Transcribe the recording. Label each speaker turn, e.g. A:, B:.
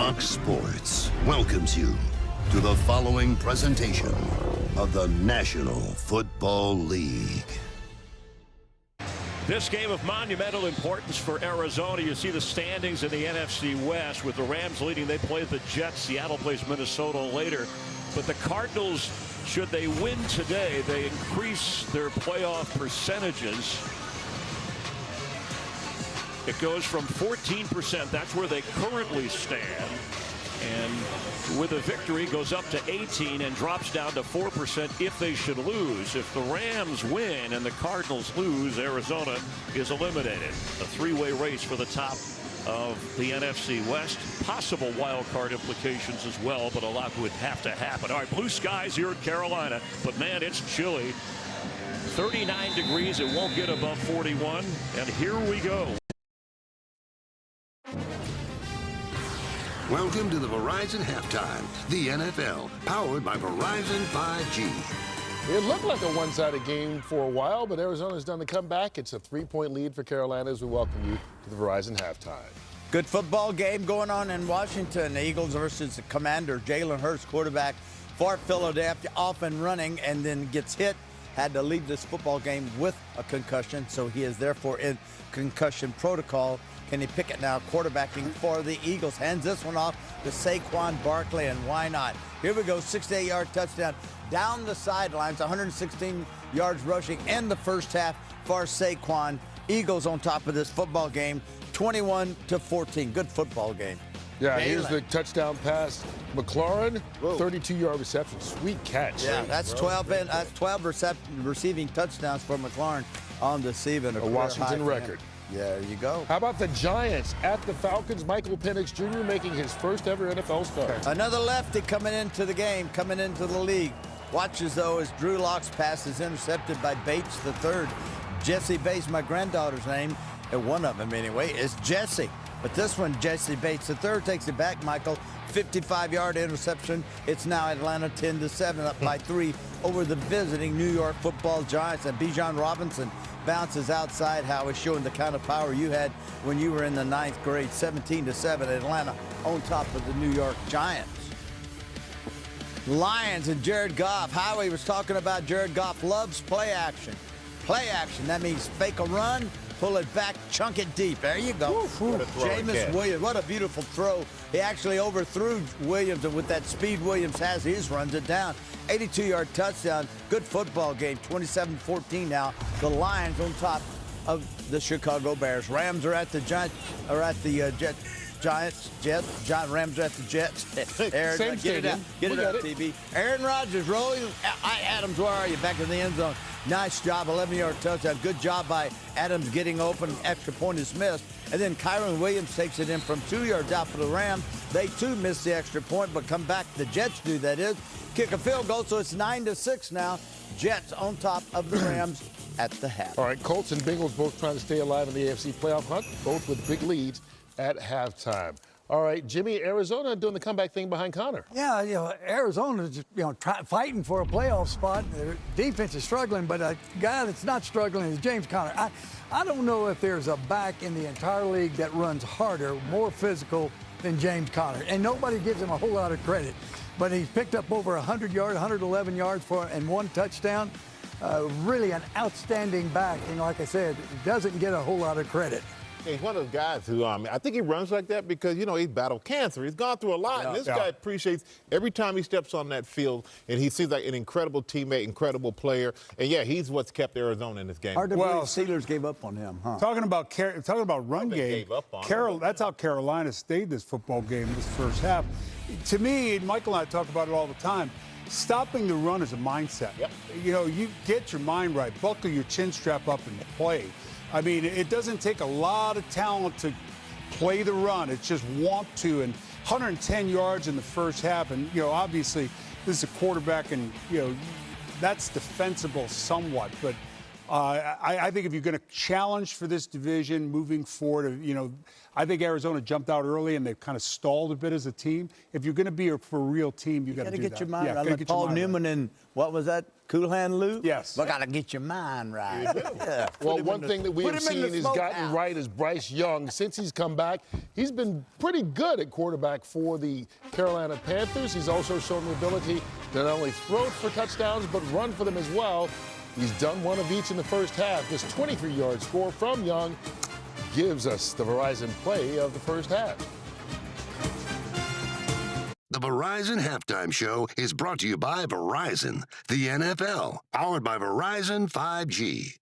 A: Fox Sports welcomes you to the following presentation of the National Football League.
B: This game of monumental importance for Arizona. You see the standings in the NFC West with the Rams leading. They play the Jets. Seattle plays Minnesota later. But the Cardinals, should they win today, they increase their playoff percentages. It goes from 14%, that's where they currently stand, and with a victory goes up to 18 and drops down to 4% if they should lose. If the Rams win and the Cardinals lose, Arizona is eliminated. A three-way race for the top of the NFC West. Possible wild card implications as well, but a lot would have to happen. All right, blue skies here at Carolina, but man, it's chilly. 39 degrees, it won't get above 41, and here we go.
A: Welcome to the Verizon Halftime, the NFL, powered by Verizon 5G.
C: It looked like a one-sided game for a while, but Arizona's done the comeback. It's a 3-point lead for Carolina as we welcome you to the Verizon Halftime.
D: Good football game going on in Washington. The Eagles versus the Commander. Jalen Hurts, quarterback for Philadelphia, off and running, and then gets hit. Had to leave this football game with a concussion, so he is therefore in concussion protocol. Kenny Pickett now quarterbacking for the Eagles. Hands this one off to Saquon Barkley, and why not? Here we go, 68-yard touchdown down the sidelines, 116 yards rushing in the first half for Saquon. Eagles on top of this football game, 21-14. Good football game.
C: Yeah,
D: Jalen.
C: Here's the touchdown pass. McLaurin, 32-yard reception. Sweet catch.
D: Yeah, that's 12 receiving touchdowns for McLaurin on this season.
C: A Washington record.
D: Yeah, there you go.
C: How about the Giants at the Falcons? Michael Penix Jr. making his first ever NFL start.
D: Another lefty coming into the game, coming into the league. Watch as though as Drew Lock's pass is intercepted by Bates III. Jesse Bates, my granddaughter's name, and one of them anyway, is Jesse. But this one, Jesse Bates III takes it back, Michael. 55-yard interception. It's now Atlanta 10-7, up by 3 over the visiting New York Football Giants. And Bijan Robinson bounces outside. Howie, showing the kind of power you had when you were in the 9th grade. 17-7, Atlanta on top of the New York Giants. Lions and Jared Goff. Howie was talking about Jared Goff loves play action. Play action, that means fake a run, pull it back, chunk it deep. There you go. Jameis Williams, what a beautiful throw. He actually overthrew Williams, and with that speed Williams has, he just runs it down. 82-yard touchdown. Good football game. 27-14 now. The Lions on top of the Chicago Bears. Rams are at the Giants, Rams are at the Jets. Aaron, get it out, TV. Aaron Rodgers rolling. Adams, where are you? Back in the end zone. Nice job, 11-yard touchdown. Good job by Adams getting open. Extra point is missed. And then Kyron Williams takes it in from 2 yards out for the Rams. They, too, miss the extra point, but come back. The Jets do, that is. Kick a field goal, so it's 9-6 now. Jets on top of the Rams at the half.
C: All right, Colts and Bengals both trying to stay alive in the AFC playoff hunt, both with big leads at halftime. All right, Jimmy, Arizona doing the comeback thing behind Connor.
E: Yeah, Arizona's just, fighting for a playoff spot. Their defense is struggling, but a guy that's not struggling is James Conner. I don't know if there's a back in the entire league that runs harder, more physical than James Conner, and nobody gives him a whole lot of credit. But he's picked up over 100 yards, 111 yards and 1 touchdown. Really an outstanding back, and like I said, doesn't get a whole lot of credit.
F: He's one of those guys who, I think he runs like that because, he's battled cancer. He's gone through a lot. And this guy appreciates every time he steps on that field, and he seems like an incredible teammate, incredible player. And, yeah, he's what's kept Arizona in this game.
E: Hard to believe Steelers gave up on him, huh?
G: Talking about run game, that's how Carolina stayed this football game this first half. To me, Michael and I talk about it all the time, stopping the run is a mindset.
F: Yep.
G: You get your mind right, buckle your chin strap up and play. I mean, it doesn't take a lot of talent to play the run. It's just want to. And 110 yards in the first half. And, obviously, this is a quarterback, and, that's defensible somewhat. But I think if you're going to challenge for this division moving forward, I think Arizona jumped out early and they've kind of stalled a bit as a team. If you're going to be for a real team, you got to
D: get
G: that.
D: your mind
G: Yeah,
D: right.
G: gotta
D: Like
G: get
D: Paul
G: your mind
D: Newman
G: right.
D: and what was that? Cool Hand Luke?
G: Yes.
D: But got to get your mind right. Yeah.
C: Well, one thing that we
D: put
C: have
D: him in
C: seen
D: the
C: is gotten
D: smokehouse.
C: right is Bryce Young. Since he's come back, he's been pretty good at quarterback for the Carolina Panthers. He's also shown the ability to not only throw for touchdowns, but run for them as well. He's done one of each in the first half. This 23-yard score from Young gives us the Verizon play of the first half.
A: The Verizon Halftime Show is brought to you by Verizon, the NFL, powered by Verizon 5G.